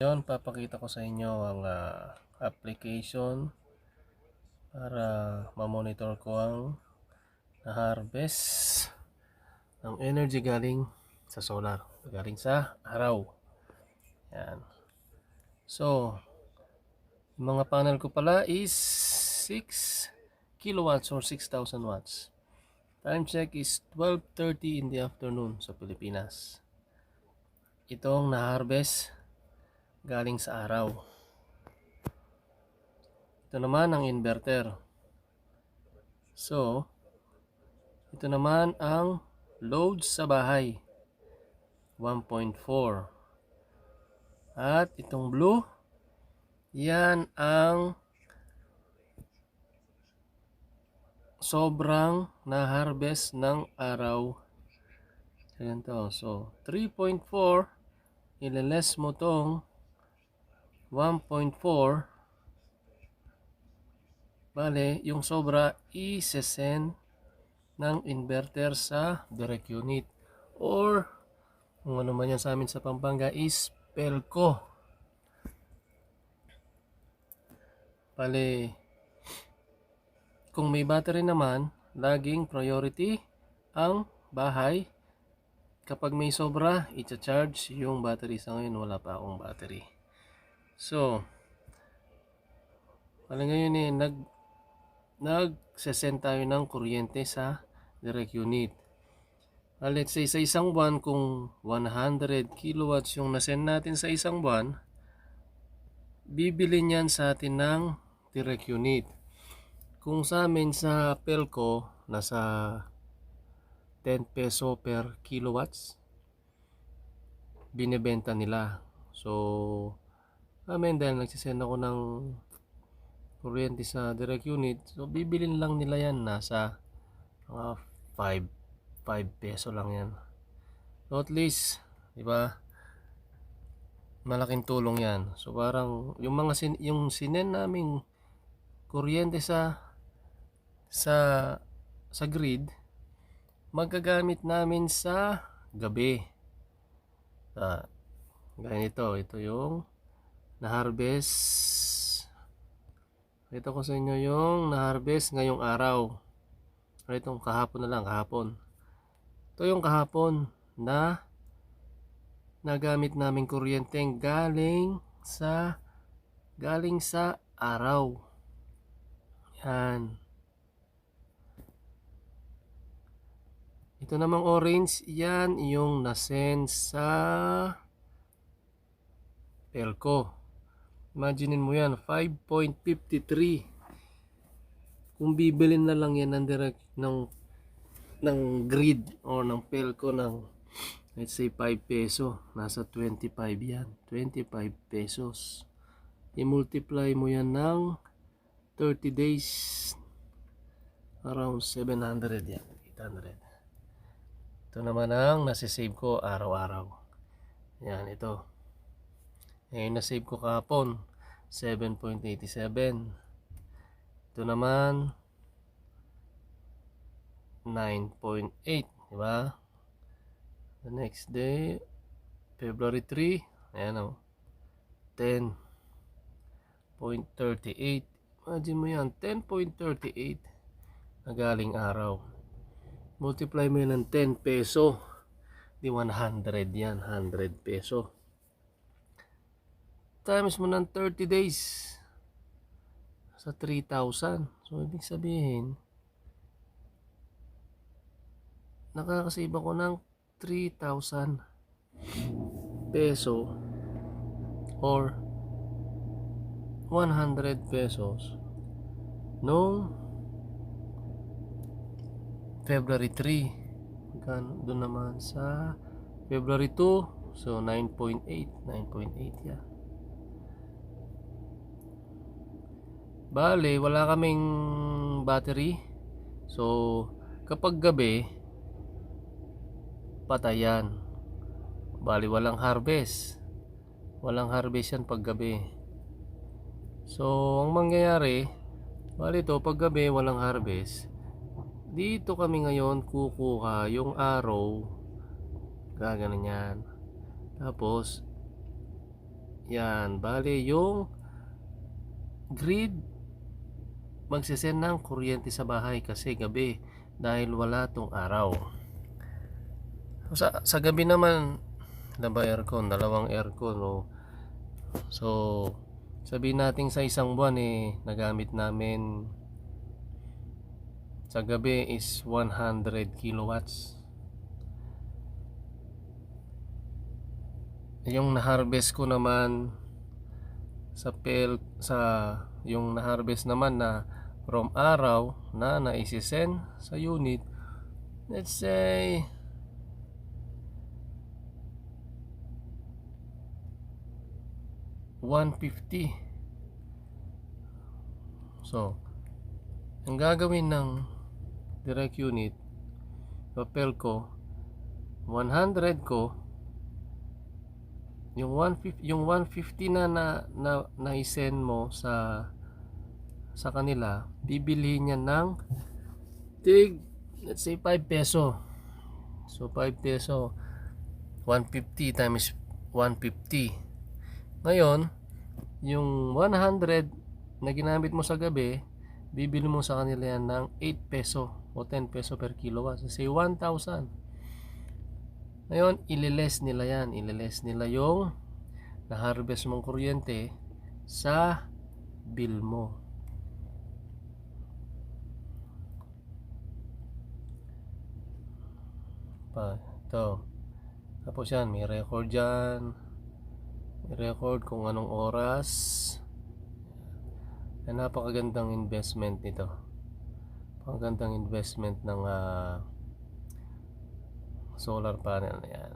Ngayon, papakita ko sa inyo ang application para ma-monitor ko ang na-harvest ng energy galing sa solar, galing sa araw. Yan. So, yung mga panel ko pala is 6 kilowatts or 6,000 watts. Time check is 12:30 in the afternoon sa Pilipinas. Itong na-harvest galing sa araw. Ito naman ang inverter. So, ito naman ang load sa bahay, 1.4. At itong blue, yan ang sobrang na-harvest ng araw. Ayan to. So, 3.4, ililess mo tong 1.4. Bale, yung sobra i-send ng inverter sa direct unit. Or, kung ano man yan sa amin sa Pampanga is Pelco. Bale, kung may battery naman, laging priority ang bahay. Kapag may sobra, i-charge yung battery. Sa ngayon, wala pa akong battery. So, pala ngayon nag-send tayo ng kuryente sa direct unit. Let's say sa isang buwan, kung 100 kilowatts yung nasend natin sa isang buwan, bibili niyan sa atin ng direct unit. Kung sa amin sa Pelco, nasa 10 peso per kilowatts binibenta nila. So, amin dahil nagsisend ako ng kuryente sa direct unit, so bibilin lang nila yan, nasa 5 peso lang yan. So at least, di ba, malaking tulong yan. So parang yung mga yung sinend naming kuryente sa grid, magagamit namin sa gabi. Ganito, ito yung na-harvest. Ito ko sa inyo yung na-harvest ngayong araw. Itong kahapon na lang, kahapon. Ito yung kahapon na nagamit naming kuryenteng galing sa araw. Yan. Ito namang orange, yan yung nasend sa Pelco. Imaginin mo yan, 5.53. Kung bibilin na lang yan ng direct ng grid o ng Pelco ng let's say 5 peso, nasa 25 yan, 25 pesos. I-multiply mo yan ng 30 days, around 700 yan, 800. Ito naman ang nasisave ko araw-araw. Yan, ito. Ngayon nasave ko kahapon, 7.87. Ito naman 9.8, di ba? The next day, February 3, ayan o, 10.38. Imagine mo yan, 10.38 na galing araw. Multiply mo yan ng 10 peso, di 100 yan, 100 peso. Times mo ng 30 days sa 3,000. So ibig sabihin, nakakasave ako ng 3,000 peso or 100 pesos noong February 3. Doon naman sa February 2, so 9.8 yan. Bale, wala kaming battery. So, kapag gabi, patayan. Bale, walang harvest. Walang harvest yan pag gabi. So, ang mangyayari, bale ito, pag gabi, walang harvest. Dito kami ngayon kukuha yung araw. Gaganon yan. Tapos, Yan, bali yung grid magsisend ng kuryente sa bahay kasi gabi dahil wala tong araw. Sa gabi naman, dalawang aircon, no? So, sabihin natin sa isang buwan nagamit namin sa gabi is 100 kilowatts. Yung na-harvest ko naman sa yung na-harvest naman na from araw na naisisend sa unit, let's say 150. So, ang gagawin ng direct unit, papel ko 100 ko, yung 150 na i-send mo sa kanila, bibilihin niya ng let's say 5 peso. So 5 peso, 150 times 150. Ngayon, yung 100 na ginamit mo sa gabi, bibili mo sa kanila yan ng 8 peso o 10 peso per kilowatt. So say 1,000. Ngayon, ililes nila yan. Ililes nila yung na-harvest mong kuryente sa bill mo. Ito. Tapos yan, may record dyan. May record kung anong oras. Napakagandang investment nito. Napakagandang investment ng solar panel na yan.